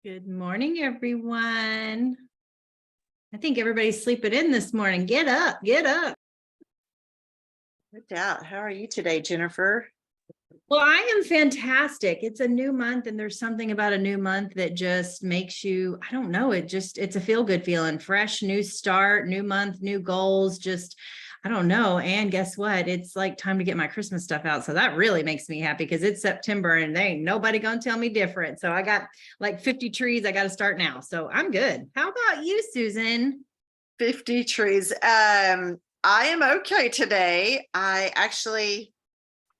Good morning, everyone. I think everybody's sleeping in this morning. Get up, get up. No doubt. How are you today, Jennifer? Well, I am fantastic. It's a new month, and there's something about a new month that just makes you, I don't know, it's a feel good feeling. Fresh, new start, new month, new goals. I don't know. And guess what? It's like time to get my Christmas stuff out. So that really makes me happy because it's September and there ain't nobody gonna tell me different. So I got like 50 trees I got to start now. So I'm good. How about you, Susan? 50 trees. I am okay today. I actually,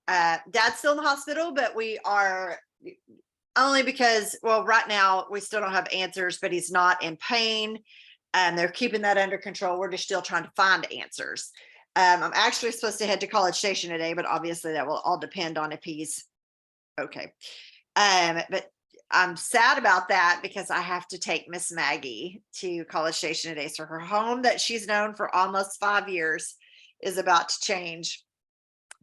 Dad's still in the hospital, but we are only because, well, right now we still don't have answers, but he's not in pain. And they're keeping that under control. We're just still trying to find answers. I'm actually supposed to head to College Station today, but obviously that will all depend on if he's okay. But I'm sad about that because I have to take Miss Maggie to College Station today. So her home that she's known for almost 5 years is about to change.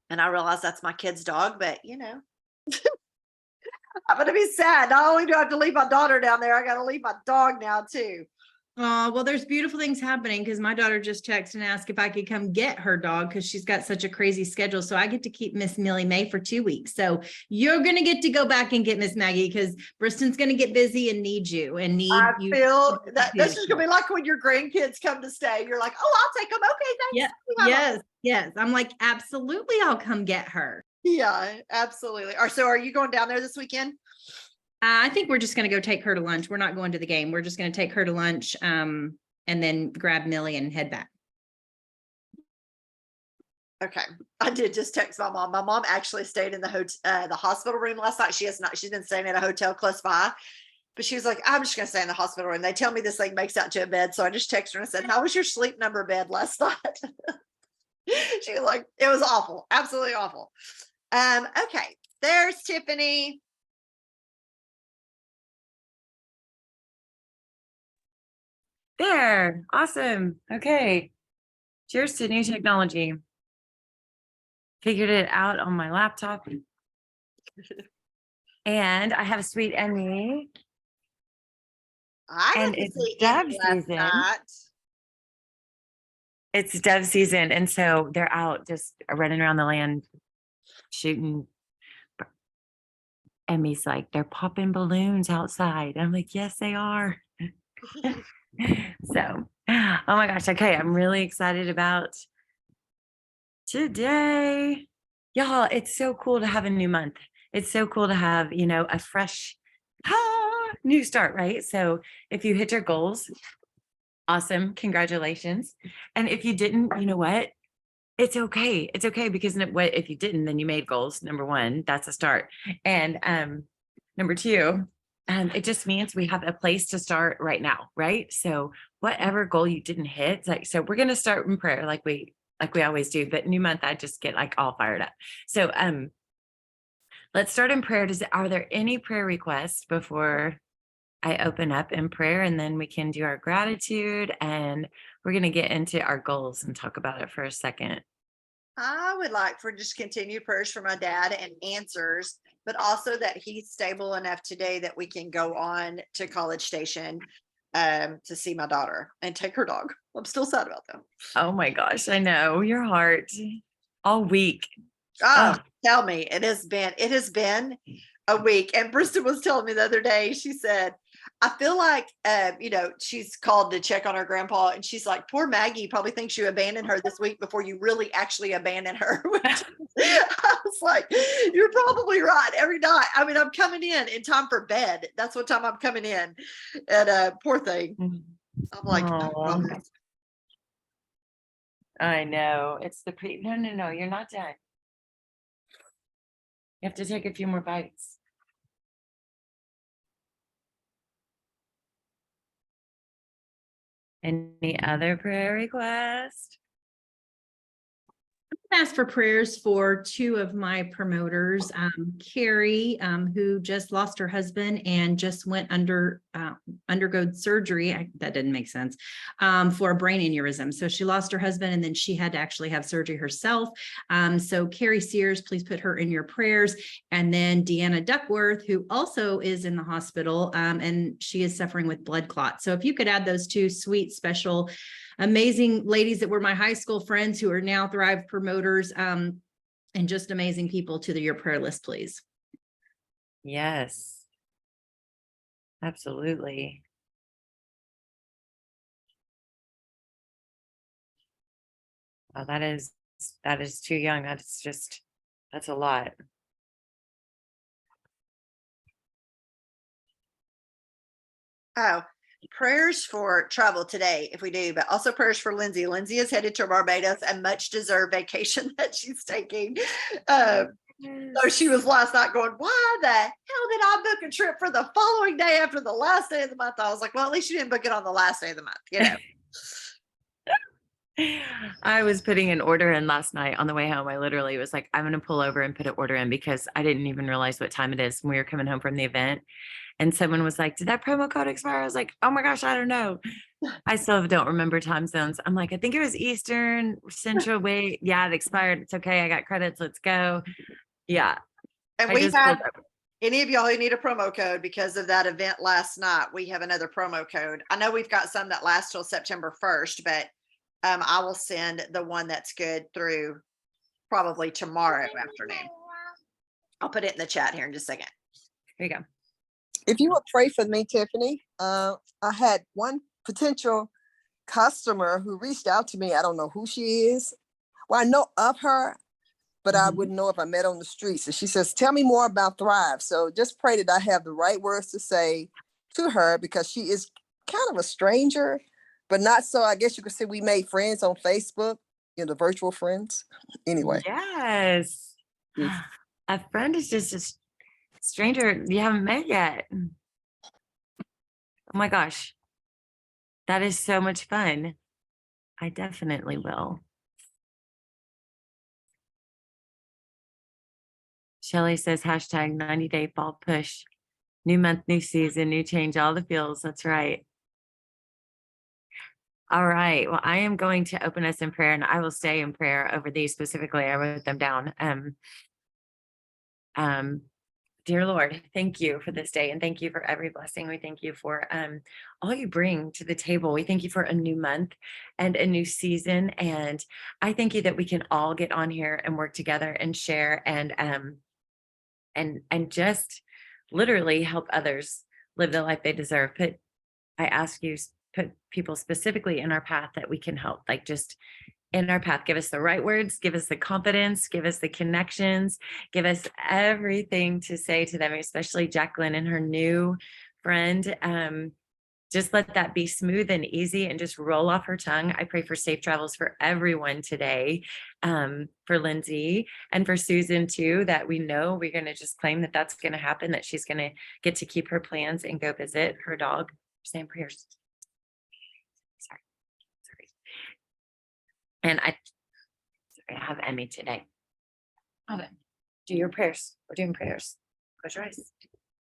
And I realize that's my kid's dog, but I'm going to be sad. Not only do I have to leave my daughter down there, I got to leave my dog now too. Oh, well, there's beautiful things happening because my daughter just texted and asked if I could come get her dog because she's got such a crazy schedule. So I get to keep Miss Millie Mae for 2 weeks. So you're going to get to go back and get Miss Maggie because Briston's going to get busy and need you and need I you. feel that this is going to be like when your grandkids come to stay. You're like, oh, I'll take them. Okay, Yeah. thanks. Yes. I'm like, absolutely. I'll come get her. Yeah, absolutely. So are you going down there this weekend? I think we're just going to go take her to lunch. We're not going to the game. We're just going to take her to lunch and then grab Millie and head back. Okay. I did just text my mom. My mom actually stayed in the hospital room last night. She's been staying at a hotel close by, but she was like, I'm just going to stay in the hospital room. They tell me this thing makes out to a bed. So I just texted her and I said, how was your sleep number bed last night? She was like, it was awful. Absolutely awful. Okay. There's Tiffany. There. Awesome. Okay. Cheers to new technology. Figured it out on my laptop. And I have a sweet Emmy. I And didn't it's see dove any last season. night. It's dove season. And so they're out just running around the land shooting. Emmy's like, they're popping balloons outside. I'm like, yes, they are. So, oh my gosh. Okay. I'm really excited about today. Y'all, it's so cool to have a new month. It's so cool to have, a fresh new start, right? So if you hit your goals, awesome. Congratulations. And if you didn't, you know what? It's okay. It's okay because what if you didn't, then you made goals. Number one, that's a start. And number two, it just means we have a place to start right now, right? So whatever goal you didn't hit, so we're gonna start in prayer like we always do. But new month, I just get like all fired up. So let's start in prayer. Are there any prayer requests before I open up in prayer, and then we can do our gratitude, and we're going to get into our goals and talk about it for a second. I would like for just continued prayers for my dad and answers, but also that he's stable enough today that we can go on to College Station to see my daughter and take her dog. I'm still sad about that. Oh my gosh, I know your heart all week. Oh, tell me, it has been a week. And Bristol was telling me the other day, she said, I feel like, she's called to check on her grandpa, and she's like, poor Maggie probably thinks you abandoned her this week before you really actually abandoned her. I was like, you're probably right. Every night. I mean, I'm coming in time for bed. That's what time I'm coming in. And poor thing. I'm like, oh, I know. It's no, you're not done. You have to take a few more bites. Any other prayer request? Ask for prayers for two of my promoters, Carrie, who just lost her husband and just went undergo surgery. That didn't make sense, for a brain aneurysm. So she lost her husband and then she had to actually have surgery herself. So Carrie Sears, please put her in your prayers. And then Deanna Duckworth, who also is in the hospital, and she is suffering with blood clots. So if you could add those two sweet, special, amazing ladies that were my high school friends who are now Thrive promoters, and just amazing people to your prayer list, please. Yes, absolutely. Oh, that is too young. That's a lot. Oh, prayers for travel today, if we do, but also prayers for Lindsay. Lindsay is headed to Barbados, a much deserved vacation that she's taking. So she was last night going, why the hell did I book a trip for the following day after the last day of the month? I was like, well, at least you didn't book it on the last day of the month, you know. I was putting an order in last night on the way home. I literally was like, I'm going to pull over and put an order in because I didn't even realize what time it is when we were coming home from the event. And someone was like, did that promo code expire? I was like, oh my gosh, I don't know. I still don't remember time zones. I'm like, I think it was Eastern, Central. Wait, yeah, it expired. It's okay. I got credits. Let's go. Yeah. And I we just have pulled over. any of y'all who need a promo code because of that event last night, we have another promo code. I know we've got some that last till September 1st, but I will send the one that's good through probably tomorrow afternoon. I'll put it in the chat here in just a second. Here you go. If you would pray for me, Tiffany, I had one potential customer who reached out to me. I don't know who she is. Well, I know of her, but I wouldn't know if I met on the streets. And she says, tell me more about Thrive. So just pray that I have the right words to say to her because she is kind of a stranger, but not so. I guess you could say we made friends on Facebook, the virtual friends. Anyway. Yes. Yes. A friend is just a stranger you haven't met yet. Oh my gosh. That is so much fun. I definitely will. Shelly says hashtag 90-day fall push. New month, new season, new change, all the feels. That's right. All right. Well, I am going to open us in prayer and I will stay in prayer over these specifically. I wrote them down. Dear Lord, thank you for this day and thank you for every blessing. We thank you for all you bring to the table. We thank you for a new month and a new season. And I thank you that we can all get on here and work together and share and just literally help others live the life they deserve. I ask you, put people specifically in our path that we can help, like just in our path. Give us the right words, give us the confidence, give us the connections, give us everything to say to them, especially Jacqueline and her new friend. Just let that be smooth and easy and just roll off her tongue. I pray for safe travels for everyone today, for Lindsay and for Susan too, that we know we're going to just claim that that's going to happen, that she's going to get to keep her plans and go visit her dog. Saying prayers. Sorry. And I have Emmy today. Okay. Do your prayers. We're doing prayers. Close your eyes.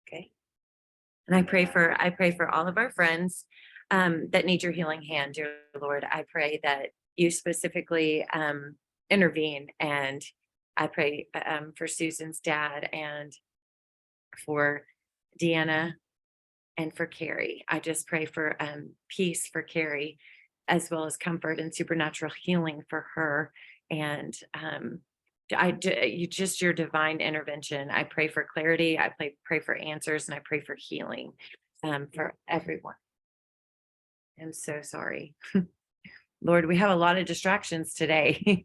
Okay. And I pray for all of our friends that need your healing hand, dear Lord. I pray that you specifically intervene. And I pray for Susan's dad and for Deanna and for Carrie. I just pray for peace for Carrie, as well as comfort and supernatural healing for her. And your divine intervention. I pray for clarity. I pray for answers, and I pray for healing for everyone. I'm so sorry. Lord, we have a lot of distractions today.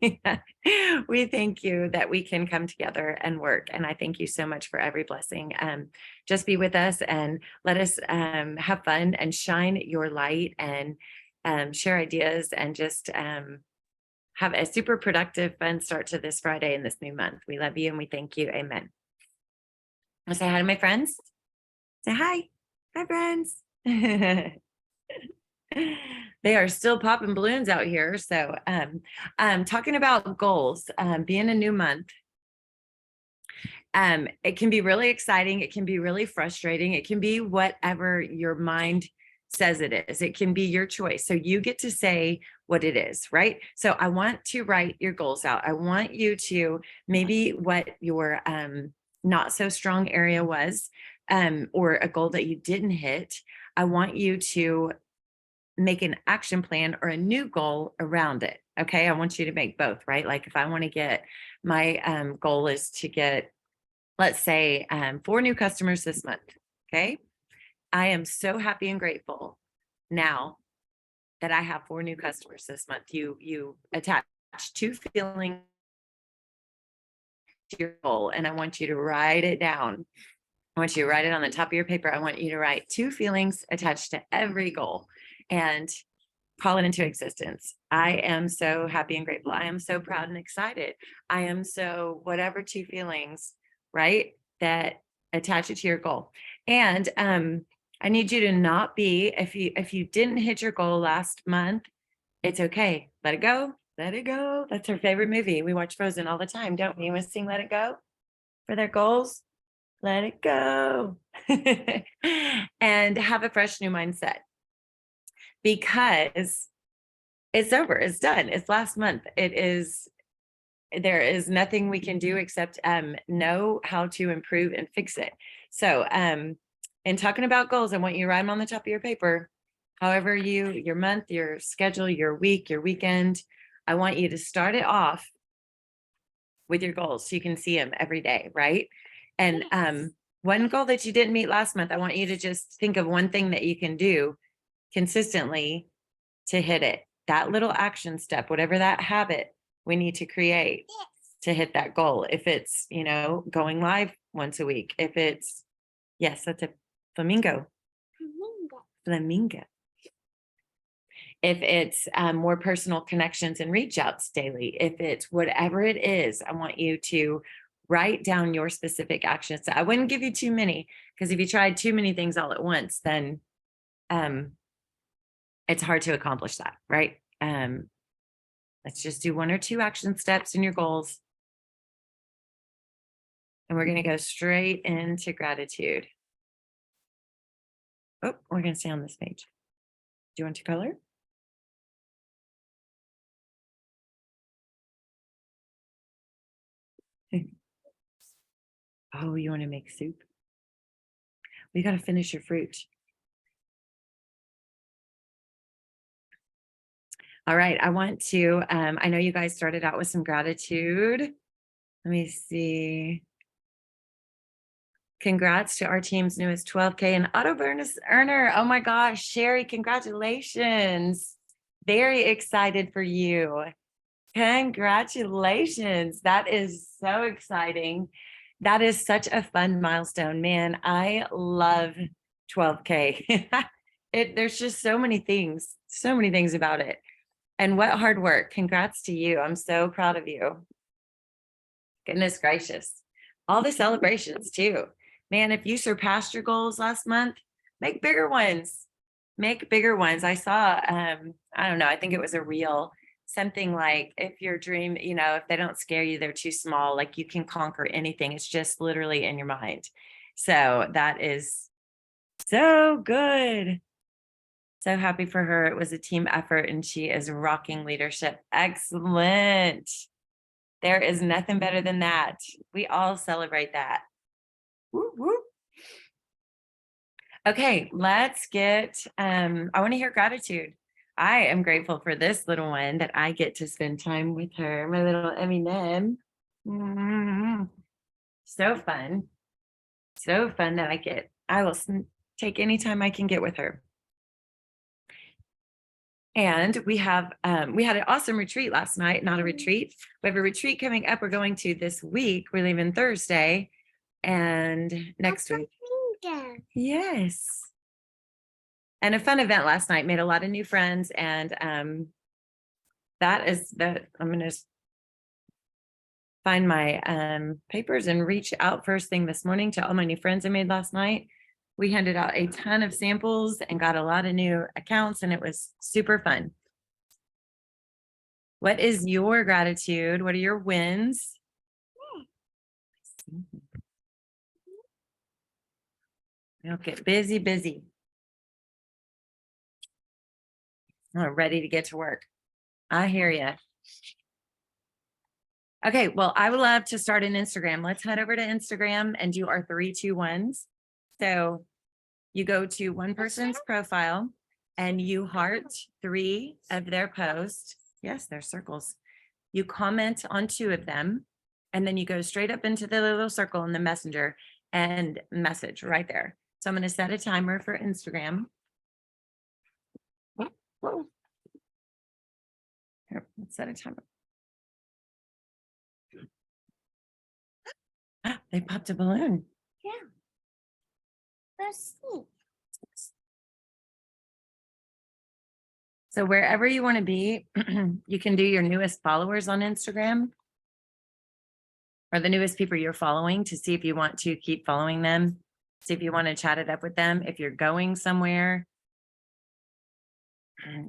We thank you that we can come together and work. And I thank you so much for every blessing. Just be with us and let us have fun and shine your light and share ideas and just have a super productive, fun start to this Friday and this new month. We love you and we thank you. Amen. I'll say hi to my friends. Say hi. Hi, friends. They are still popping balloons out here. So, talking about goals, being a new month, it can be really exciting. It can be really frustrating. It can be whatever your mind says it is. It can be your choice. So you get to say what it is, right? So I want to write your goals out. I want you to maybe what your not so strong area was, or a goal that you didn't hit. I want you to make an action plan or a new goal around it. Okay. I want you to make both, right? Like if I want to get my goal is to get, let's say, 4 new customers this month. Okay. I am so happy and grateful now that I have 4 new customers this month. You attach 2 feelings to your goal, and I want you to write it down. I want you to write it on the top of your paper. I want you to write 2 feelings attached to every goal and call it into existence. I am so happy and grateful. I am so proud and excited. I am so whatever 2 feelings, right? That attach it to your goal. And I need you to not be, if you didn't hit your goal last month, it's okay. Let it go. Let it go. That's our favorite movie. We watch Frozen all the time, don't we? We sing Let It Go for their goals. Let it go. And have a fresh new mindset, because it's over. It's done. It's last month. There is nothing we can do except know how to improve and fix it. So in talking about goals, I want you to write them on the top of your paper. However your month, your schedule, your week, your weekend, I want you to start it off with your goals so you can see them every day, right? And one goal that you didn't meet last month, I want you to just think of one thing that you can do consistently to hit it. That little action step, whatever that habit we need to create to hit that goal. If it's, going live once a week, if it's, yes, that's a flamingo. Flamingo. If it's more personal connections and reach outs daily, if it's whatever it is, I want you to write down your specific actions. I wouldn't give you too many, because if you tried too many things all at once, then it's hard to accomplish that, right? Let's just do 1 or 2 action steps in your goals. And we're going to go straight into gratitude. Oh, we're going to stay on this page. Do you want to color? Oh, you want to make soup? We got to finish your fruit. All right. I want to, I know you guys started out with some gratitude. Let me see. Congrats to our team's newest 12K and auto bonus earner. Oh my gosh, Sherry, congratulations. Very excited for you. Congratulations. That is so exciting. That is such a fun milestone, man. I love 12K. There's just so many things about it. And what hard work. Congrats to you. I'm so proud of you. Goodness gracious. All the celebrations too. Man, if you surpassed your goals last month, make bigger ones. Make bigger ones. I saw, I don't know, I think it was a reel, something like, if your dream, if they don't scare you, they're too small, like you can conquer anything. It's just literally in your mind. So that is so good. So happy for her. It was a team effort and she is rocking leadership. Excellent. There is nothing better than that. We all celebrate that. Woo, woo. Okay, let's get, I want to hear gratitude. I am grateful for this little one that I get to spend time with her, my little Eminem. So fun. So fun that I will take any time I can get with her. And we had an awesome retreat last night, not a retreat. We have a retreat coming up. We're going to this week. We're leaving Thursday and next week. Yes. And a fun event last night, made a lot of new friends. And I'm going to find my papers and reach out first thing this morning to all my new friends I made last night. We handed out a ton of samples and got a lot of new accounts, and it was super fun. What is your gratitude? What are your wins? I'll get busy. I'm ready to get to work. I hear you. Okay, well, I would love to start an Instagram. Let's head over to Instagram and do our 3, 2, 1s. So you go to one person's profile and you heart 3 of their posts. Yes, they're circles. You comment on 2 of them, and then you go straight up into the little circle in the messenger and message right there. So I'm going to set a timer for Instagram. Whoa. Here, let's set a timer. Ah, they popped a balloon. Let's see. So wherever you want to be, you can do your newest followers on Instagram or the newest people you're following to see if you want to keep following them. See if you want to chat it up with them. If you're going somewhere,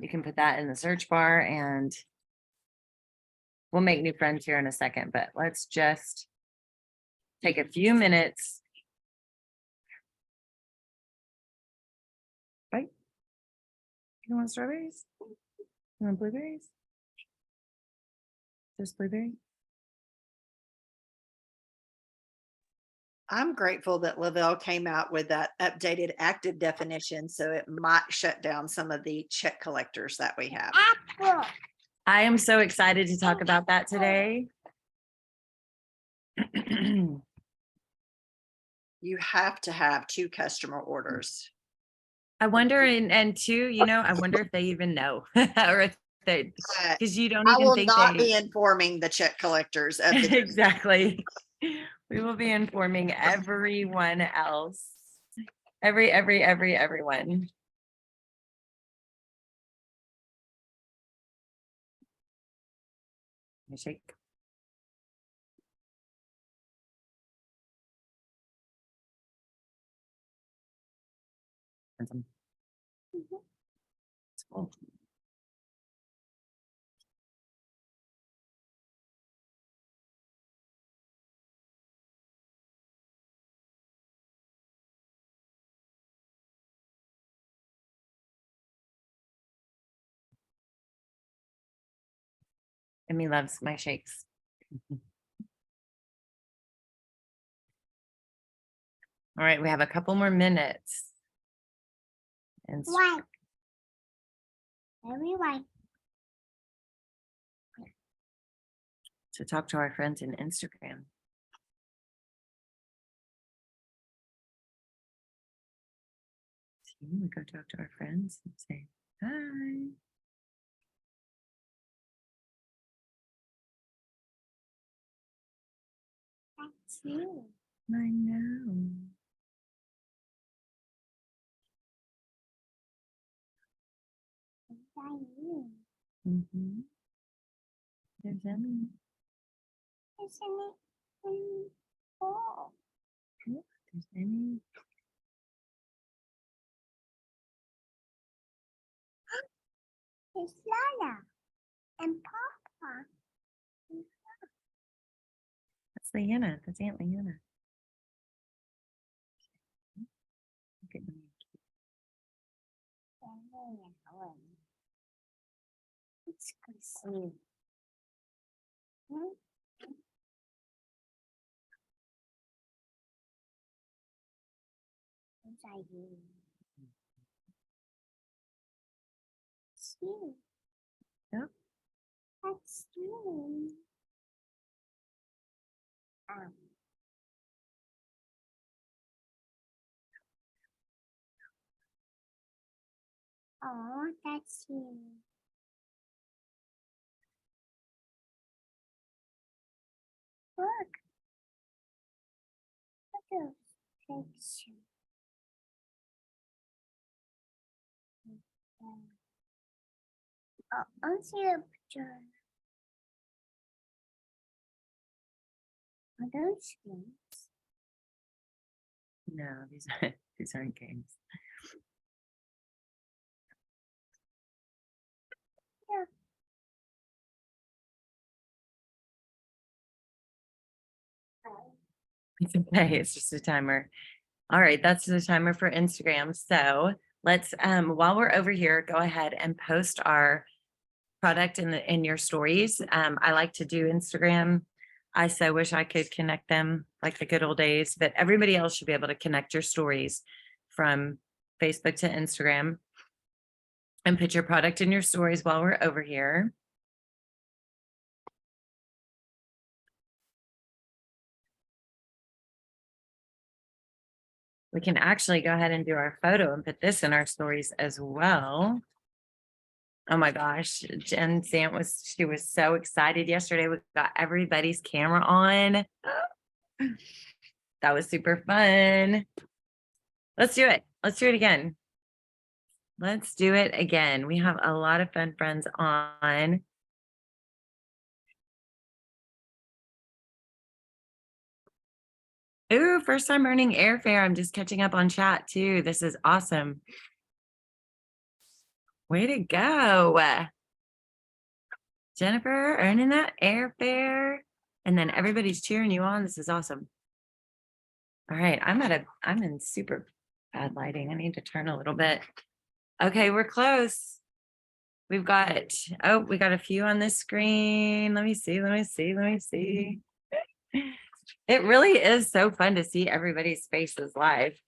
you can put that in the search bar and we'll make new friends here in a second, but let's just take a few minutes. Right? You want strawberries? You want blueberries? Just blueberry? I'm grateful that Lavelle came out with that updated active definition, so it might shut down some of the check collectors that we have. Apple. I am so excited to talk about that today. You have to have 2 customer orders. I wonder, and two, I wonder if they even know, or if they, But because you don't I even will think not they. be informing the check collectors of the Exactly. We will be informing everyone else. Everyone. I shake. Handsome. It's cool. Emmy loves my shakes. All right, we have a couple more minutes. And White. Very white. to talk to our friends in Instagram. See, we go talk to our friends and say hi. That's you. I know. That's you. Mm-hmm. There's Emmy. Isn't it? Oh. There's Emmy. It's Lala and Papa. That's Leanna. That's Aunt Leanna. Look at me. It's good. You. Yep. That's you. Oh, that's you. Look. Look at the picture. Oh, I see a picture. Are those things? No, these aren't games. It's okay. It's just a timer. All right, that's the timer for Instagram. So let's while we're over here, go ahead and post our product in your stories. I like to do Instagram. I so wish I could connect them like the good old days, but everybody else should be able to connect your stories from Facebook to Instagram and put your product in your stories while we're over here. We can actually go ahead and do our photo and put this in our stories as well. Oh my gosh, Jen Sant she was so excited yesterday. We got everybody's camera on. That was super fun. Let's do it. Let's do it again. Let's do it again. We have a lot of fun friends on. Ooh, first time earning airfare. I'm just catching up on chat too. This is awesome. Way to go. Jennifer earning that airfare. And then everybody's cheering you on. This is awesome. All right, I'm in super bad lighting. I need to turn a little bit. Okay, we're close. We got a few on this screen. Let me see. It really is so fun to see everybody's faces live.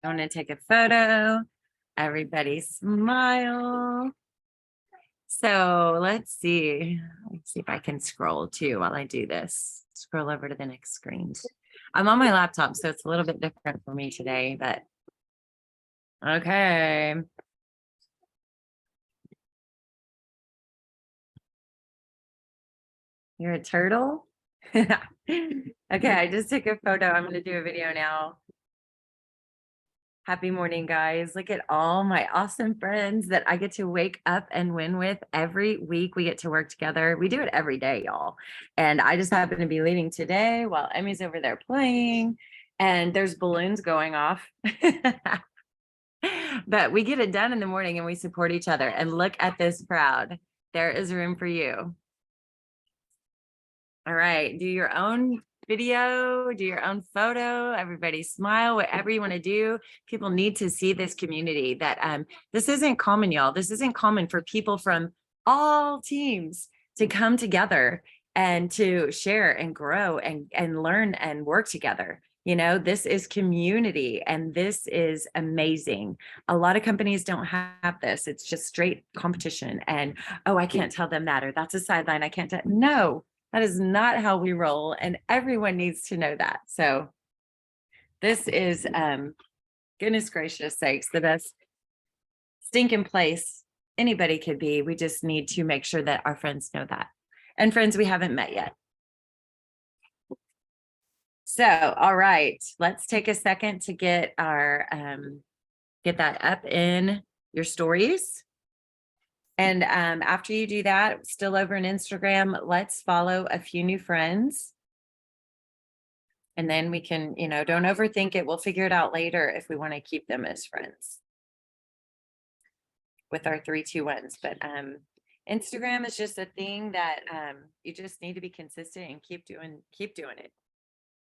I want to take a photo. Everybody smile. So let's see if I can scroll too while I do this. Scroll over to the next screen. I'm on my laptop, so it's a little bit different for me today, but okay. You're a turtle? Okay, I just took a photo. I'm going to do a video now. Happy morning, guys. Look at all my awesome friends that I get to wake up and win with every week. We get to work together. We do it every day, y'all. And I just happen to be leading today while Emmy's over there playing and there's balloons going off. But we get it done in the morning and we support each other. And look at this crowd. There is room for you. All right, do your own video, do your own photo, everybody smile, whatever you want to do. People need to see this community that this isn't common, y'all. This isn't common for people from all teams to come together and to share and grow and learn and work together. You know, this is community and this is amazing. A lot of companies don't have this. It's just straight competition and, oh, I can't tell them that, or that's a sideline. I can't tell. No. That is not how we roll, and everyone needs to know that. So this is, goodness gracious sakes, the best stinking place anybody could be. We just need to make sure that our friends know that. And friends we haven't met yet. So, all right, let's take a second to get our, get that up in your stories. And after you do that, still over on Instagram, let's follow a few new friends. And then we can, you know, don't overthink it. We'll figure it out later if we want to keep them as friends with our 3, 2, 1s. But Instagram is just a thing that you just need to be consistent and keep doing it.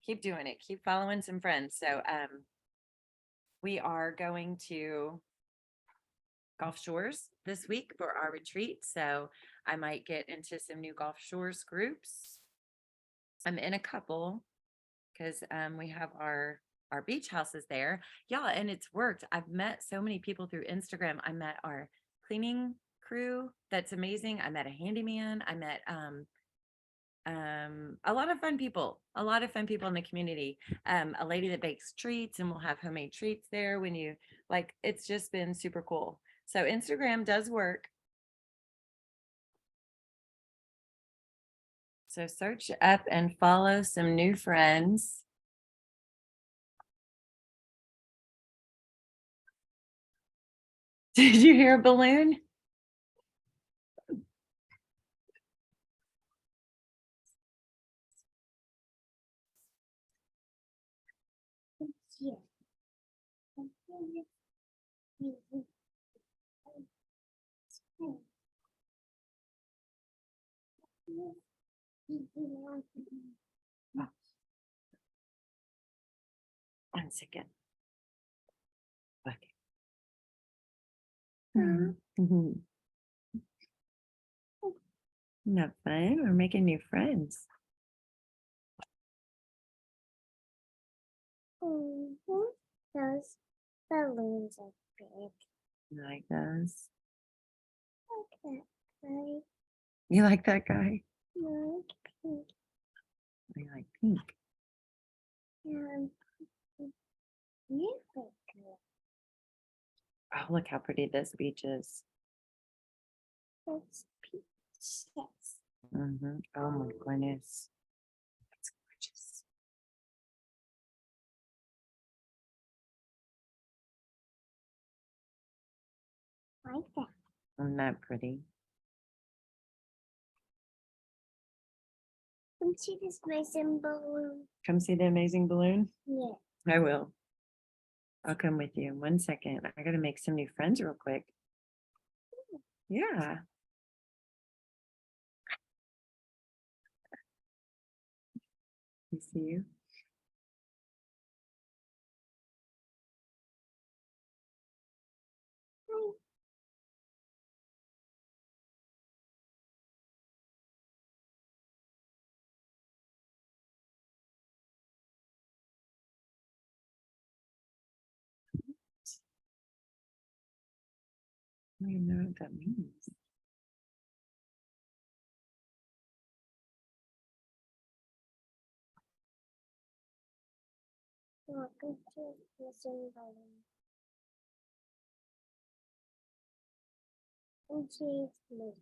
Keep following some friends. So we are going to Gulf Shores this week for our retreat. So I might get into some new Gulf Shores groups. I'm in a couple because we have our beach houses there. Yeah, and it's worked. I've met so many people through Instagram. I met our cleaning crew. That's amazing. I met a handyman. I met a lot of fun people in the community. A lady that bakes treats, and we'll have homemade treats there when you like. It's just been super cool. So Instagram does work. So search up and follow some new friends. Did you hear a balloon? here. And here is- One second. Okay. Mhm. Mhm. Not fun. We're making new friends. Mhm. Those balloons are big. You like those? Look at that. You like that guy? Like pink I like pink. and really good. Oh, look how pretty this beach is. It's peaches. Oh my goodness. That's gorgeous. Like that. Isn't that pretty? Come see this amazing balloon. Come see the amazing balloon. Yeah. I will. I'll come with you in 1 second. I gotta make some new friends real quick. Yeah. You see you. I don't even know what that means. Welcome to this balloon. And she's blue.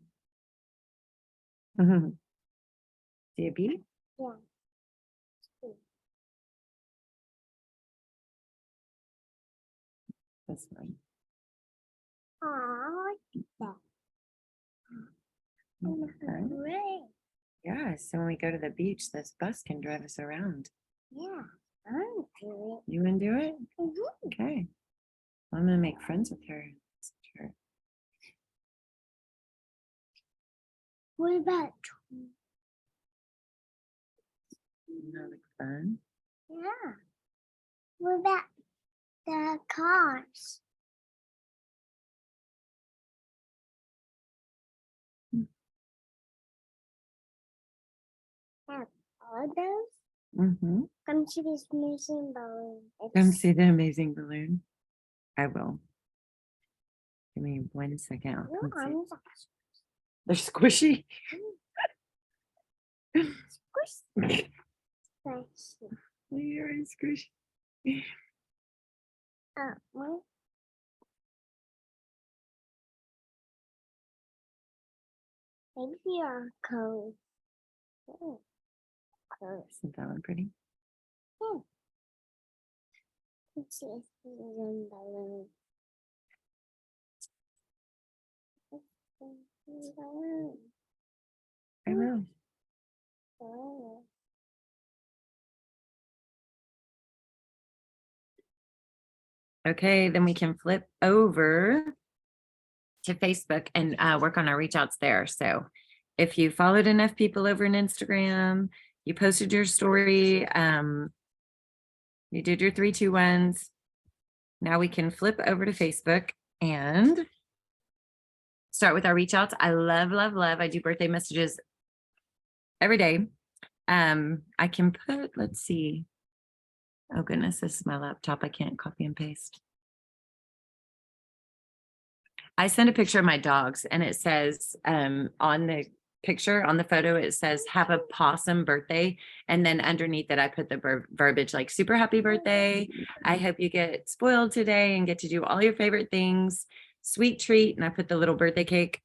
See a bee? Yeah. That's fine. Aw, like that. And Okay. hooray. Yeah, so when we go to the beach, this bus can drive us around. Yeah, I'm doing You wanna do it? it. Mhm. Okay. I'm gonna make friends with her. Sure. What about? That look fun. Yeah. What about the cars? Have all of those? Mm-hmm. Come see this amazing balloon. Come It's see the amazing balloon. I will. Give me 1 second. I'll your come see. arms are They're squishy. squishy. You're squishy. What? Maybe you're cold. Oh, cold. Isn't that one pretty? Let's see if this is a balloon. Balloon. I will. Oh. Okay, then we can flip over to Facebook and work on our reach outs there. So if you followed enough people over in Instagram, you posted your story, you did your 3, 2, 1s. Now we can flip over to Facebook and start with our reach outs. I love, love, love. I do birthday messages every day. I can put, let's see. Oh goodness, this is my laptop. I can't copy and paste. I sent a picture of my dogs and it says on the picture, on the photo, it says have a possum birthday. And then underneath it, I put the verbiage like super happy birthday. I hope you get spoiled today and get to do all your favorite things. Sweet treat. And I put the little birthday cake.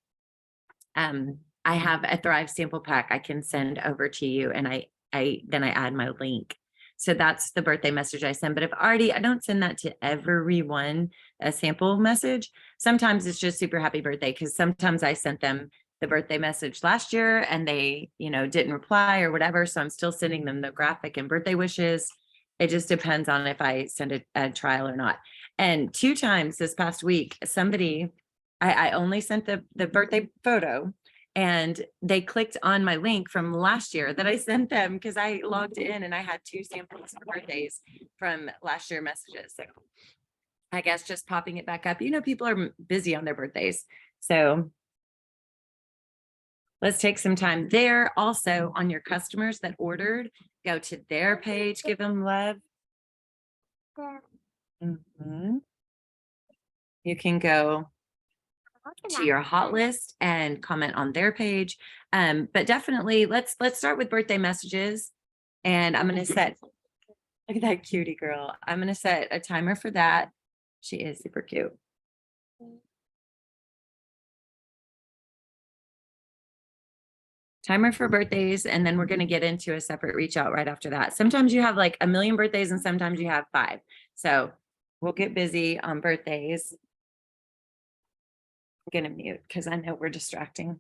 I have a Thrive sample pack I can send over to you. And then I add my link. So that's the birthday message I send. But if I don't send that to everyone, a sample message. Sometimes it's just super happy birthday because sometimes I sent them the birthday message last year and they, didn't reply or whatever. So I'm still sending them the graphic and birthday wishes. It just depends on if I send a trial or not. And 2 times this past week, somebody, I only sent the birthday photo and they clicked on my link from last year that I sent them because I logged in and I had 2 samples for birthdays from last year messages. So I guess just popping it back up. You know, people are busy on their birthdays. So let's take some time there. Also on your customers that ordered, go to their page, give them love. The- Mhm. You can go to your hot list and comment on their page. But definitely let's start with birthday messages. And I'm going to set, look at that cutie girl. I'm going to set a timer for that. She is super cute. Timer for birthdays, and then we're going to get into a separate reach out right after that. Sometimes you have like 1 million birthdays and sometimes you have 5. So we'll get busy on birthdays. I'm going to mute because I know we're distracting.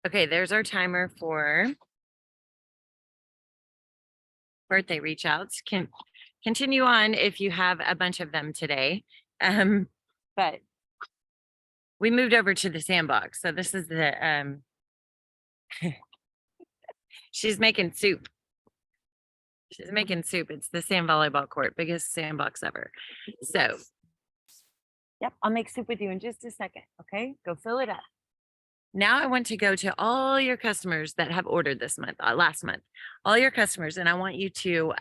Okay, there's our timer for birthday reach outs. Can continue on if you have a bunch of them today. But we moved over to the sandbox. So this is the she's making soup. She's making soup. It's the sand volleyball court, biggest sandbox ever. So yep, I'll make soup with you in just a second. Okay, go fill it up. Now I want to go to all your customers that have ordered this month, last month, all your customers, and I want you to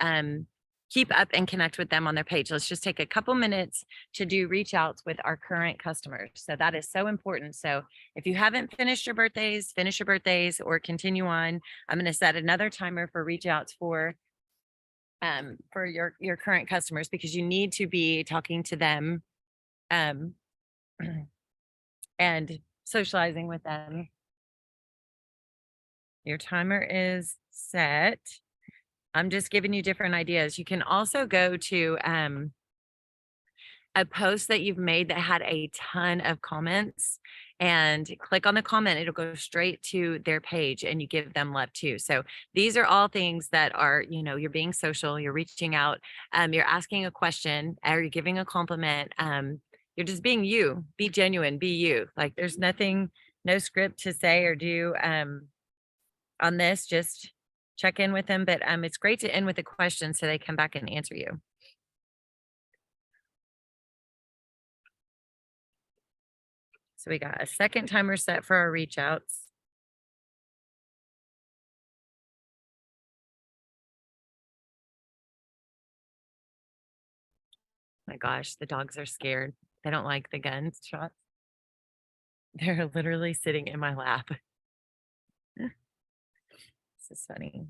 keep up and connect with them on their page. Let's just take a couple minutes to do reach outs with our current customers. So that is so important. So if you haven't finished your birthdays, finish your birthdays or continue on. I'm going to set another timer for reach outs for your current customers because you need to be talking to them um, and socializing with them. Your timer is set. I'm just giving you different ideas. You can also go to a post that you've made that had a ton of comments and click on the comment. It'll go straight to their page and you give them love too. So these are all things that are, you're being social, you're reaching out, you're asking a question, or you're giving a compliment. You're just being you, be genuine, be you. Like there's nothing, no script to say or do on this, just check in with them. But it's great to end with a question so they come back and answer you. So we got a second timer set for our reach outs. My gosh, the dogs are scared. They don't like the gunshots. They're literally sitting in my lap. This is funny.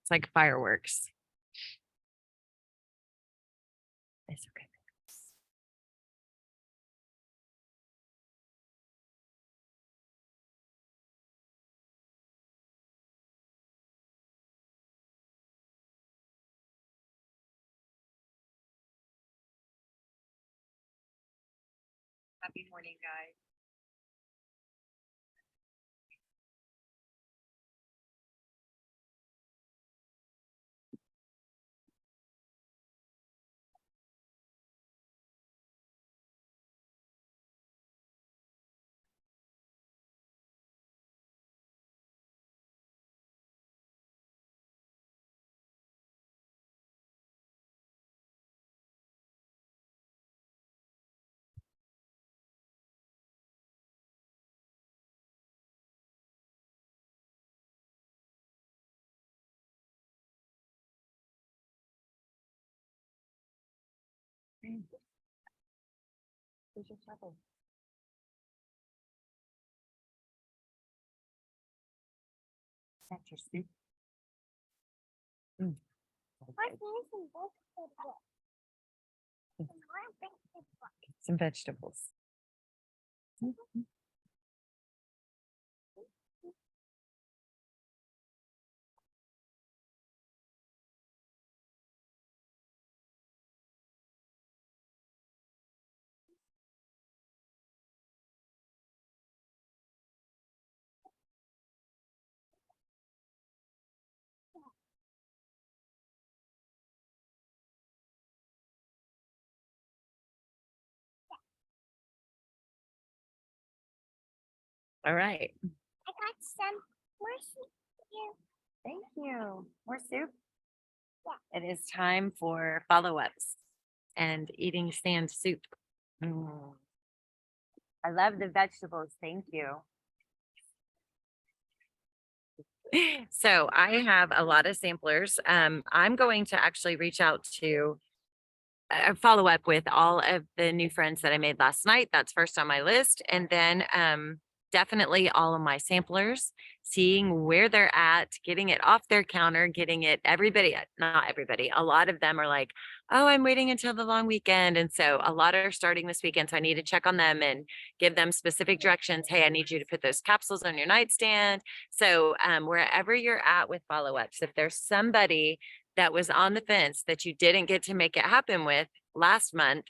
It's like fireworks. It's okay. Happy morning, guys. Where's your shovel? That's your soup. Mm. What's missing vegetable? Mm. More vegetable. Some vegetables. All right. I got some more soup here. Thank you. More soup? Yeah. It is time for follow-ups and eating sand soup. Mm. I love the vegetables. Thank you. So I have a lot of samplers. I'm going to actually reach out to follow up with all of the new friends that I made last night. That's first on my list. And then definitely all of my samplers, seeing where they're at, getting it off their counter, getting it, everybody, not everybody, a lot of them are like, oh, I'm waiting until the long weekend. And so a lot are starting this weekend. So I need to check on them and give them specific directions. Hey, I need you to put those capsules on your nightstand. So wherever you're at with follow-ups, if there's somebody that was on the fence that you didn't get to make it happen with last month,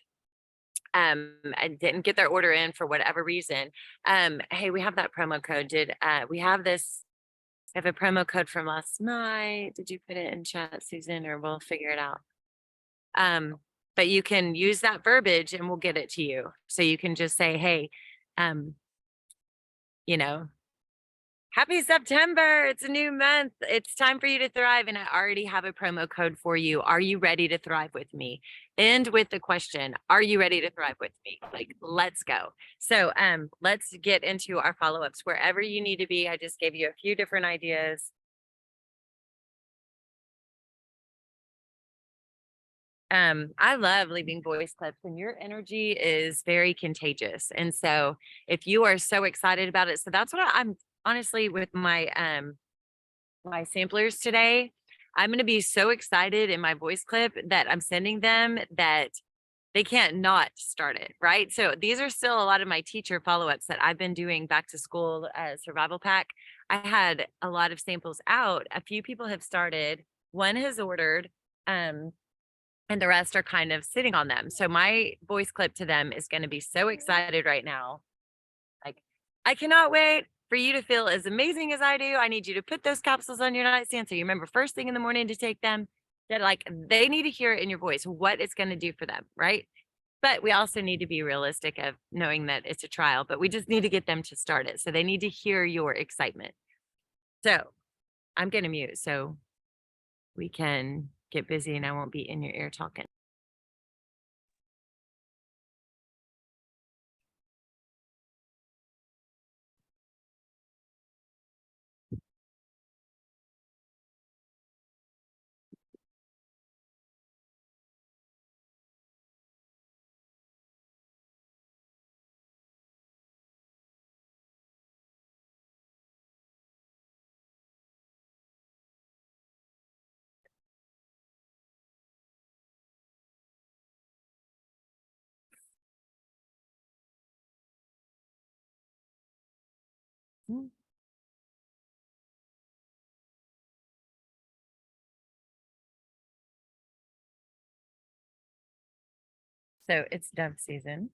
and didn't get their order in for whatever reason, hey, we have that promo code. We have this, I have a promo code from last night. Did you put it in chat, Susan, or we'll figure it out? But you can use that verbiage and we'll get it to you. So you can just say, hey, happy September. It's a new month. It's time for you to thrive. And I already have a promo code for you. Are you ready to thrive with me? End with the question, are you ready to thrive with me? Like, let's go. So let's get into our follow-ups wherever you need to be. I just gave you a few different ideas. I love leaving voice clips and your energy is very contagious. And so if you are so excited about it, so that's what I'm honestly with my my samplers today. I'm going to be so excited in my voice clip that I'm sending them that they can't not start it, right? So these are still a lot of my teacher follow-ups that I've been doing back to school survival pack. I had a lot of samples out. A few people have started. One has ordered, and the rest are kind of sitting on them. So my voice clip to them is going to be so excited right now. Like, I cannot wait for you to feel as amazing as I do. I need you to put those capsules on your nightstand so you remember first thing in the morning to take them. That like they need to hear it in your voice, what it's going to do for them, right? But we also need to be realistic of knowing that it's a trial, but we just need to get them to start it. So they need to hear your excitement. So I'm going to mute so we can get busy and I won't be in your ear talking. Mm. So it's dove season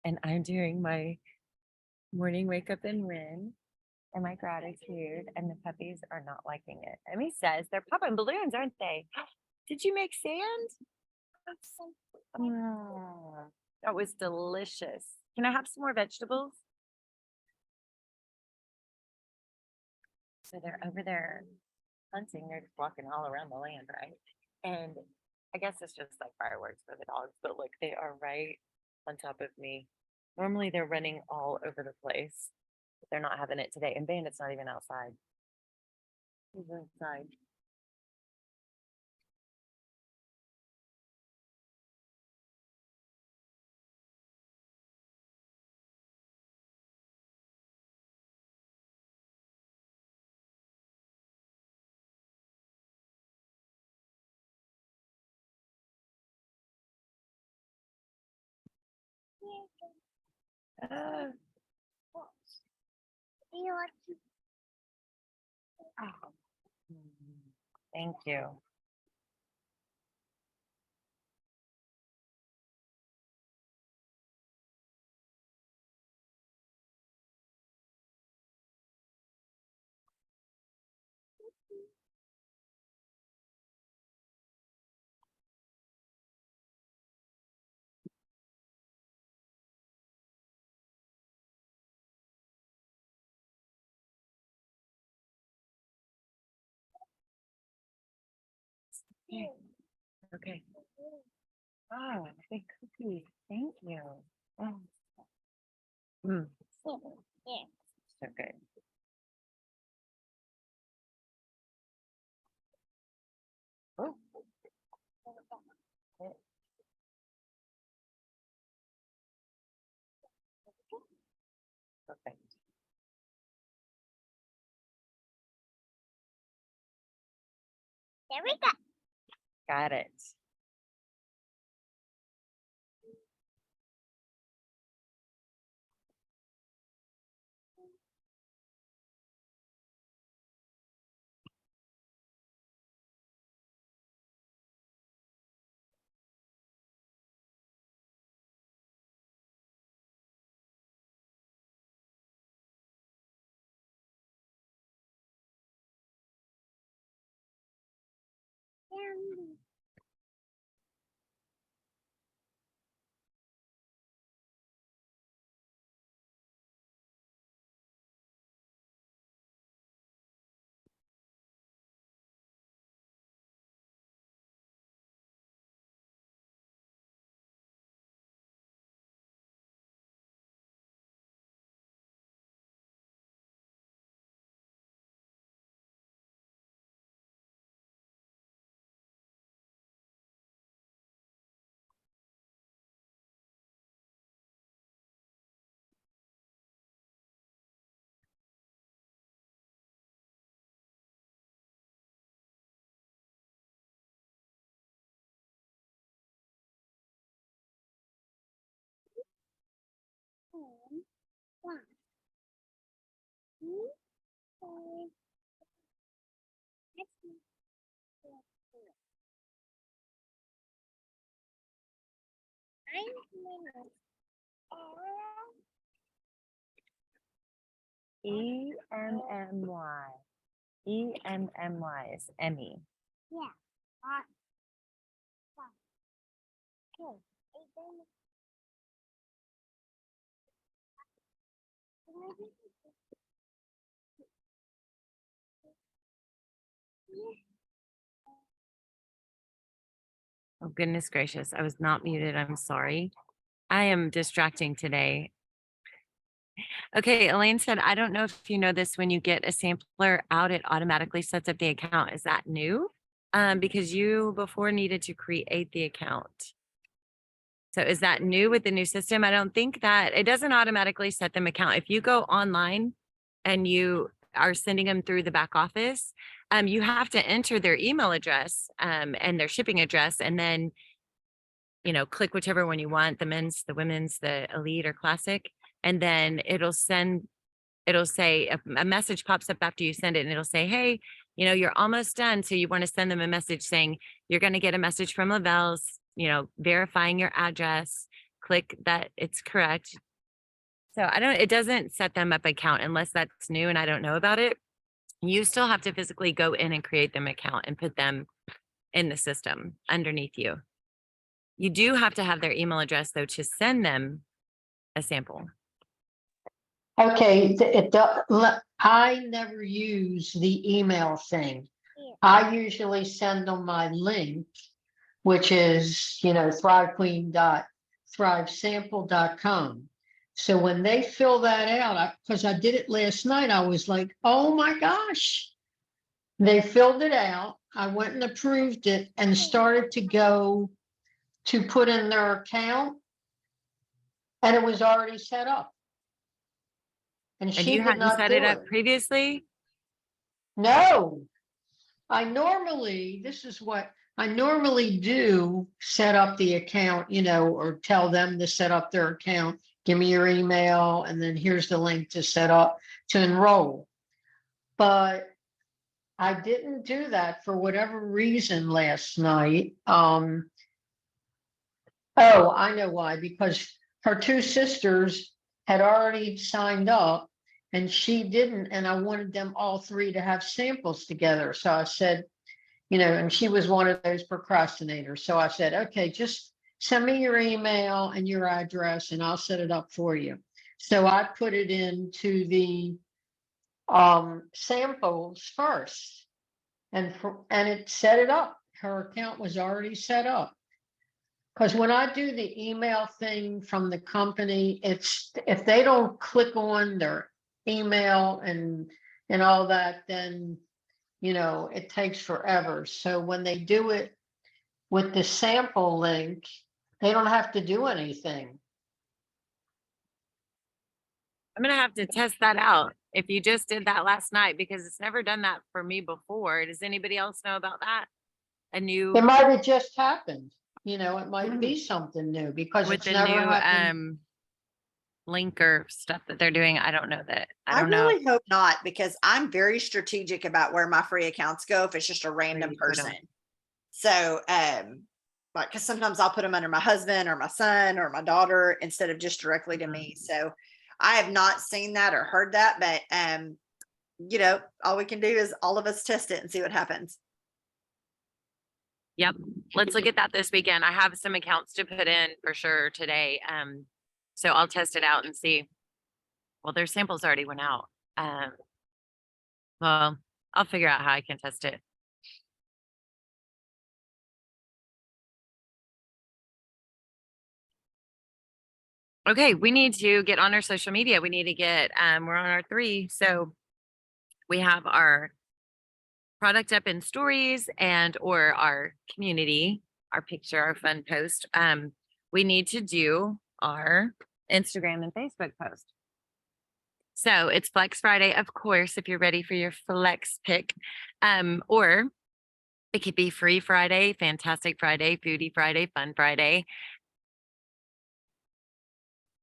and I'm doing my morning wake up and win and my gratitude, and the puppies are not liking it. Emmy says they're popping balloons, aren't they? Did you make sand? Mm, that was delicious. Can I have some more vegetables? So they're over there hunting. They're just walking all around the land, right? And I guess it's just like fireworks for the dogs, but look, they are right on top of me. Normally they're running all over the place, but they're not having it today. And Bandit's not even outside. He's inside. Ah, Do you want to ah. Mm, thank you. Yeah, okay. Oh, big cookie. Thank you. Oh, mm, sit here? so good. Oh, yeah, perfect. There we go. Got it. One. Two, three. Next one. Nine minutes. EMMY. EMMY is Emmy. Yeah. One. Okay. Oh, goodness gracious. I was not muted. I'm sorry. I am distracting today. Okay, Elaine said, I don't know if you know this, when you get a sampler out, it automatically sets up the account. Is that new? Because you before needed to create the account. So is that new with the new system? I don't think that it doesn't automatically set them account. If you go online and you are sending them through the back office, you have to enter their email address and their shipping address, and then, you know, click whichever one you want, the men's, the women's, the elite or classic, and then it'll say a message pops up after you send it, and it'll say, hey, you know, you're almost done. So you want to send them a message saying you're going to get a message from Lavelle's, you know, verifying your address, click that it's correct. So it doesn't set them up account unless that's new and I don't know about it. You still have to physically go in and create them account and put them in the system underneath you. You do have to have their email address though to send them a sample. Okay, I never use the email thing. Yeah. I usually send them my link, which is, you know, thrivequeen.thrivesample.com. So when they fill that out, because I did it last night, I was like, oh my gosh. They filled it out. I went and approved it and started to go to put in their account. And it was already set up. And And she you did hadn't not set do it up it. previously? No, this is what I normally do, set up the account, you know, or tell them to set up their account, give me your email, and then here's the link to set up to enroll. But I didn't do that for whatever reason last night. Oh, I know why, because her two sisters had already signed up and she didn't, and I wanted them all three to have samples together. So I said, you know, and she was one of those procrastinators. So I said, okay, just send me your email and your address and I'll set it up for you. So I put it into the samples first and it set it up. Her account was already set up. Because when I do the email thing from the company, it's if they don't click on their email and all that, then, you know, it takes forever. So when they do it with the sample link, they don't have to do anything. I'm gonna have to test that out if you just did that last night, because it's never done that for me before. Does anybody else know about that? A new It might have just happened, you know, it might be something new because with it's the never new happened. link or stuff that they're doing? I don't know that. I I don't know. really hope not, because I'm very strategic about where my free accounts go if it's just a random you put 'em. person. So, like, because sometimes I'll put them under my husband or my son or my daughter instead of just directly to me. So I have not seen that or heard that, but you know, all we can do is all of us test it and see what happens. Yep. Let's look at that this weekend. I have some accounts to put in for sure today. So I'll test it out and see. Well, their samples already went out. Well, I'll figure out how I can test it. Okay, we need to get on our social media. We need to get, we're on our 3. So we have our product up in stories and or our community, our picture, our fun post. We need to do our Instagram and Facebook post. So it's Flex Friday, of course, if you're ready for your flex pick, or it could be Free Friday, Fantastic Friday, Foodie Friday, Fun Friday.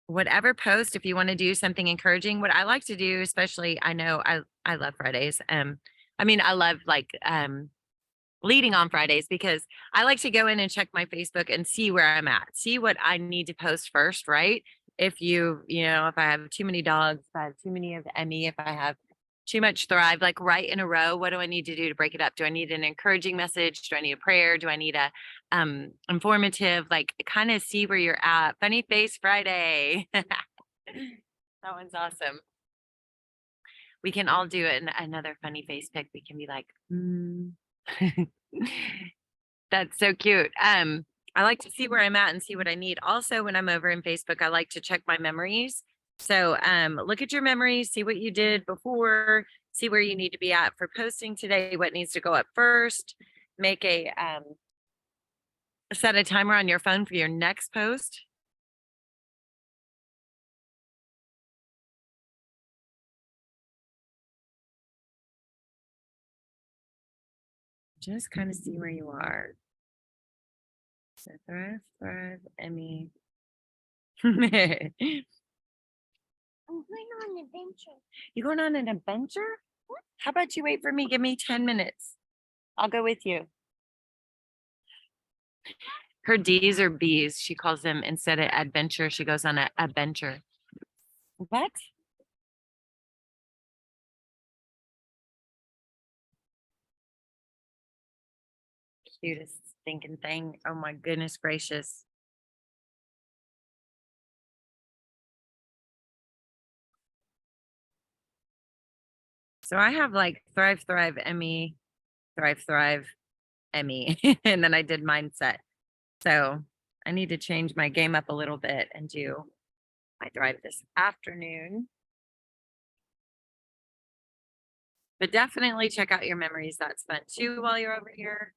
whatever post, if you want to do something encouraging, what I like to do, especially I know I love Fridays. I mean, I love like leading on Fridays because I like to go in and check my Facebook and see where I'm at, see what I need to post first, right? If if I have too many dogs, if I have too many of Emmy, if I have too much Thrive, like right in a row, what do I need to do to break it up? Do I need an encouraging message? Do I need a prayer? Do I need a informative, like kind of see where you're at? Funny Face Friday. That one's awesome. We can all do it. Another funny face pic. We can be like, That's so cute. I like to see where I'm at and see what I need. Also, when I'm over in Facebook, I like to check my memories. So look at your memories, see what you did before, see where you need to be at for posting today, what needs to go up first. Make a set a timer on your phone for your next post. Just kind of see where you are. So Thrive, Emmy. I'm going on an adventure. You going on an adventure? How about you wait for me? Give me 10 minutes. I'll go with you. Her D's or B's, she calls them instead of adventure, she goes on a adventure. What? Cutest stinking thing. Oh my goodness gracious. So I have like Thrive, Emmy, Thrive, Emmy, and then I did mindset. So I need to change my game up a little bit and do my Thrive this afternoon. But definitely check out your memories. That's fun too while you're over here.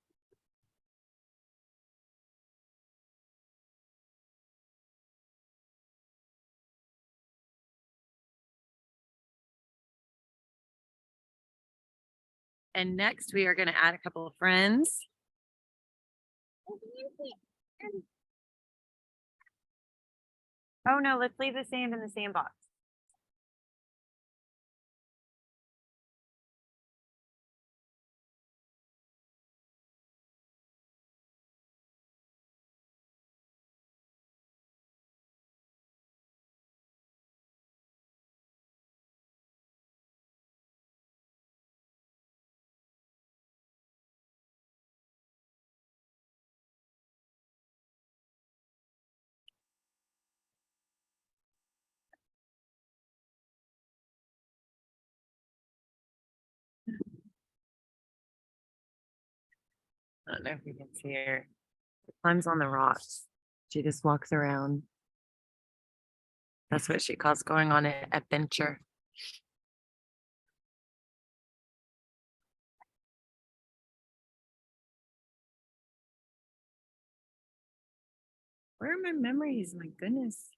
And next we are going to add a couple of friends. Oh no, let's leave the sand in the sandbox. I don't know if you can see her. She climbs on the rocks. She just walks around. That's what she calls going on an adventure. Where are my memories? My goodness.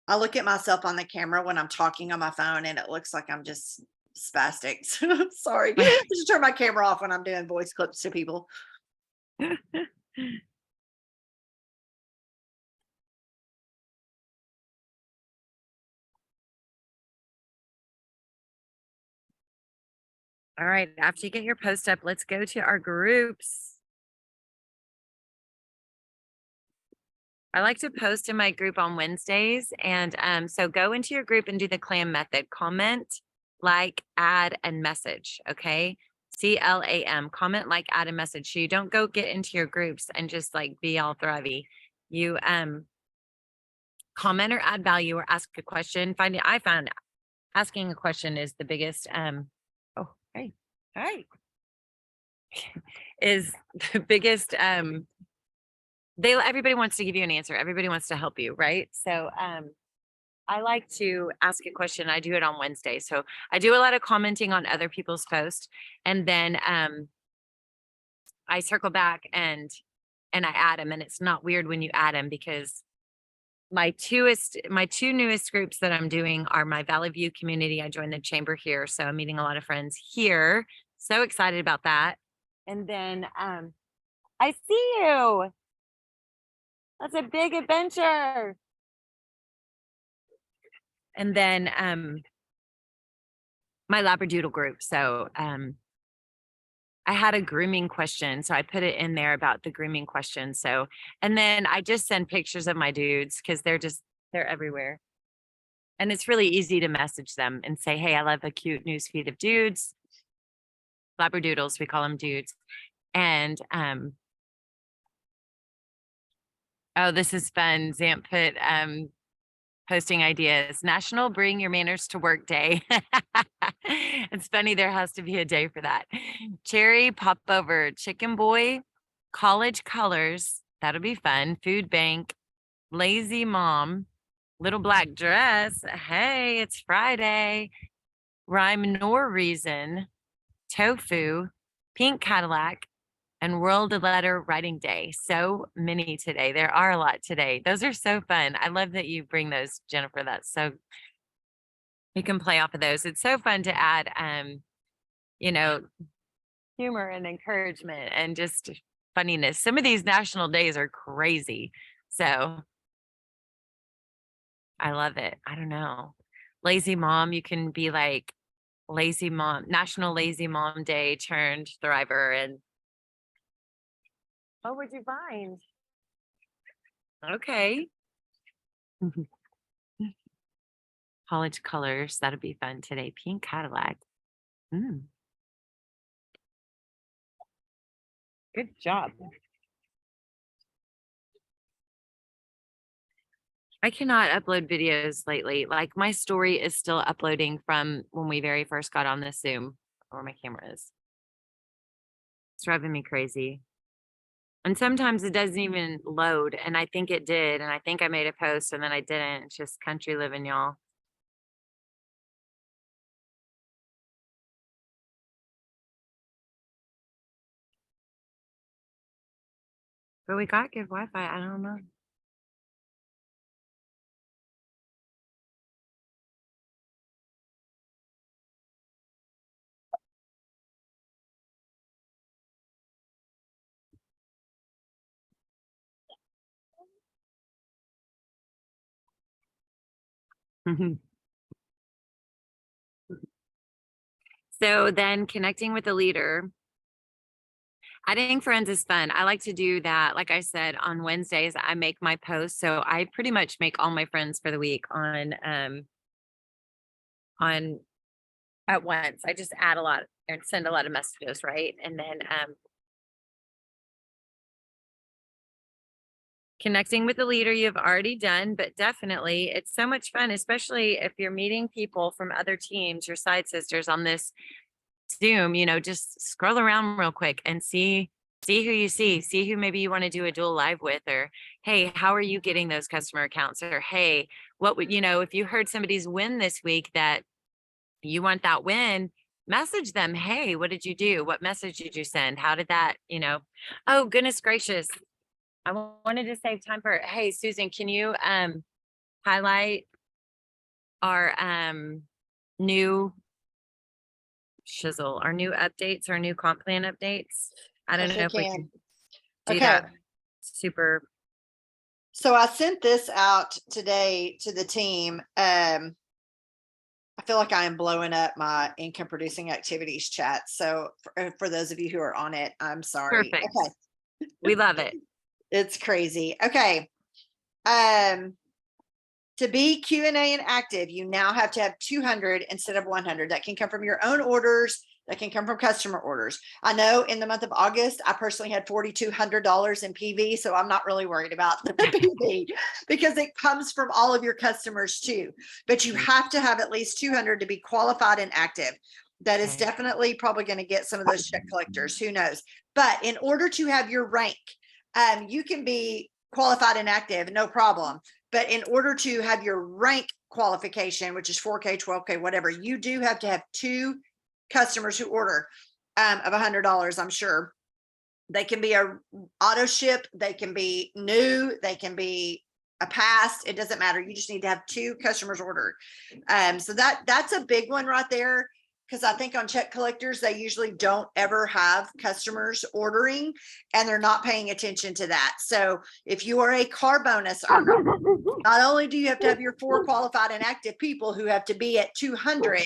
I look at myself on the camera when I'm talking on my phone and it looks like I'm just spastic. Sorry. I just turn my camera off when I'm doing voice clips to people. All right, after you get your post up, let's go to our groups. I like to post in my group on Wednesdays. And so go into your group and do the CLAM method. Comment, like, add, and message. Okay. CLAM, comment, like, add, a message. So you don't go get into your groups and just like be all thrivey. You comment or add value or ask a question. I found asking a question is the biggest oh, hey, hi. Is the biggest everybody wants to give you an answer. Everybody wants to help you, right? So I like to ask a question. I do it on Wednesday. So I do a lot of commenting on other people's posts, and then I circle back and I add them. And it's not weird when you add them, because my two newest groups that I'm doing are my Valley View community. I joined the chamber here, so I'm meeting a lot of friends here. So excited about that. And then I see you. That's a big adventure. And then my Labradoodle group. So I had a grooming question, so I put it in there about the grooming question. So, and then I just send pictures of my dudes, because they're everywhere. And it's really easy to message them and say, hey, I love a cute news feed of dudes. Labradoodles, we call them dudes. And oh, this is fun. Zamp put posting ideas. National Bring Your Manners to Work Day. It's funny, there has to be a day for that. Cherry Popover, Chicken Boy, College Colors, that'll be fun. Food Bank, Lazy Mom, Little Black Dress, hey, it's Friday. Rhyme Nor Reason, Tofu, Pink Cadillac, and World Letter Writing Day. So many today. There are a lot today. Those are so fun. I love that you bring those, Jennifer. That's so, you can play off of those. It's so fun to add, you know, humor and encouragement and just funniness. Some of these national days are crazy. So I love it. I don't know. Lazy Mom, you can be like Lazy Mom, National Lazy Mom Day turned Thriver. And what would you find? Okay. College Colors, that'll be fun today. Pink Cadillac. Good job. I cannot upload videos lately. Like, my story is still uploading from when we very first got on this Zoom, where my camera is. It's driving me crazy. And sometimes it doesn't even load, and I think it did, and I think I made a post and then I didn't. It's just country living, y'all. But we got good Wi-Fi. I don't know. So then connecting with the leader. Adding friends is fun. I like to do that. Like I said, on Wednesdays, I make my posts. So I pretty much make all my friends for the week on at once. I just add a lot and send a lot of messages, right? And then connecting with the leader you've already done, but definitely it's so much fun, especially if you're meeting people from other teams, your side sisters on this Zoom, you know, just scroll around real quick and see who you see who maybe you want to do a dual live with, or, hey, how are you getting those customer accounts? Or, hey, what would, you know, if you heard somebody's win this week that you want that win, message them. Hey, what did you do? What message did you send? How did that, you know? Oh, goodness gracious. I wanted to save time for, hey, Susan, can you highlight our new shizzle, our new updates, our new comp plan updates? I don't Yes, know I if we can. can do Okay. that. Super. So I sent this out today to the team. I feel like I am blowing up my income producing activities chat. So for those of you who are on it, I'm sorry. Perfect. Okay. We love it. It's crazy. Okay. To be Q&A and active, you now have to have 200 instead of 100. That can come from your own orders. That can come from customer orders. I know in the month of August, I personally had $4,200 in PV, so I'm not really worried about the PV because it comes from all of your customers too. But you have to have at least 200 to be qualified and active. That is Okay. definitely probably going to get some of those check collectors. Who knows? But in order to have your rank you can be qualified and active, no problem. But in order to have your rank qualification, which is 4K, 12K, whatever, you do have to have 2 customers who order of $100, I'm sure. They can be a auto ship, they can be new, they can be a past, it doesn't matter. You just need to have 2 customers ordered. So that's a big one right there. Because I think on check collectors, they usually don't ever have customers ordering and they're not paying attention to that. So if you are a car bonus earner, not only do you have to have your 4 qualified and active people who have to be at 200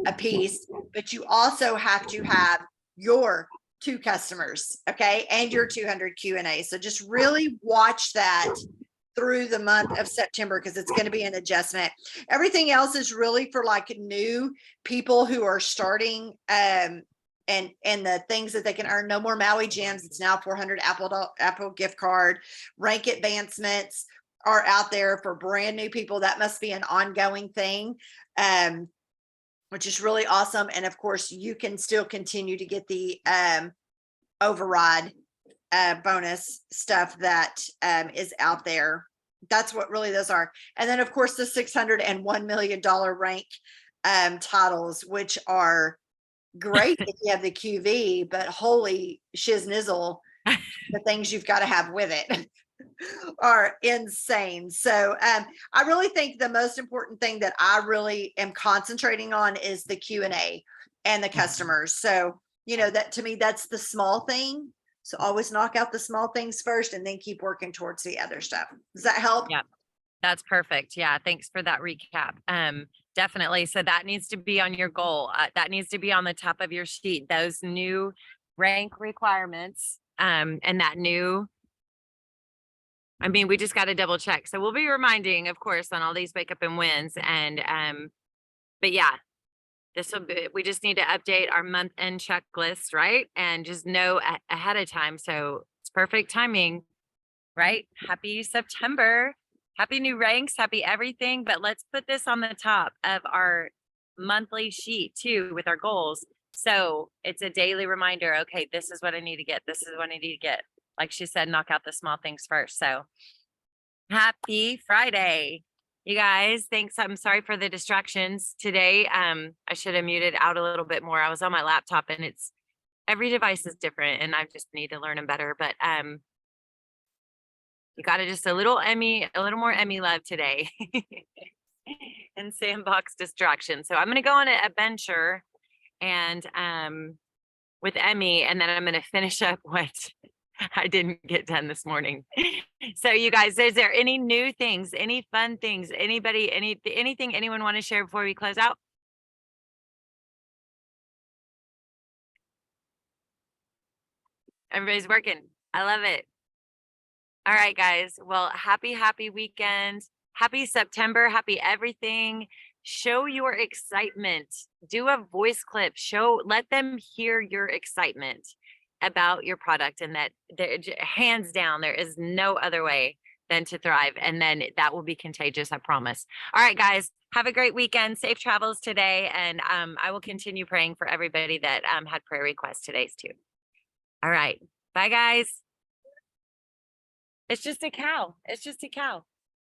a piece, but you also have to have your 2 customers, okay, and your 200 Q&A. So just really watch that through the month of September, because it's going to be an adjustment. Everything else is really for like new people who are starting, and the things that they can earn. No more Maui gems. It's now 400 Apple gift card. Rank advancements are out there for brand new people. That must be an ongoing thing, which is really awesome. And of course, you can still continue to get the override bonus stuff that is out there. That's what really those are. And then of course the $601 million rank titles, which are great if you have the QV, but holy shiznizzle, the things you've got to have with it are insane. So I really think the most important thing that I really am concentrating on is the Q&A and the customers. So, you know, that to me, that's the small thing. So always knock out the small things first and then keep working towards the other stuff. Does that help? Yeah. That's perfect. Yeah. Thanks for that recap. Definitely. So that needs to be on your goal. That needs to be on the top of your sheet, those new rank requirements, and that new, I mean, we just got to double check. So we'll be reminding, of course, on all these wake up and wins. And, but yeah, this will be, we just need to update our month end checklist, right? And just know ahead of time. So it's perfect timing, right? Happy September, happy new ranks, happy everything. But let's put this on the top of our monthly sheet too, with our goals. So it's a daily reminder. Okay, this is what I need to get. This is what I need to get. Like she said, knock out the small things first. So happy Friday. You guys, thanks. I'm sorry for the distractions today. I should have muted out a little bit more. I was on my laptop and it's every device is different and I just need to learn them better. But you got to just a little more Emmy love today and sandbox distraction. So I'm going to go on an adventure and with Emmy, and then I'm going to finish up what I didn't get done this morning. So you guys, is there any new things, any fun things, anybody, anything anyone want to share before we close out? Everybody's working. I love it. All right, guys. Well, happy weekend. Happy September. Happy everything. Show your excitement. Do a voice clip. Let them hear your excitement about your product, and that hands down, there is no other way than to thrive. And then that will be contagious, I promise. All right, guys, have a great weekend. Safe travels today. And I will continue praying for everybody that had prayer requests today too. All right. Bye, guys. It's just a cow. It's just a cow.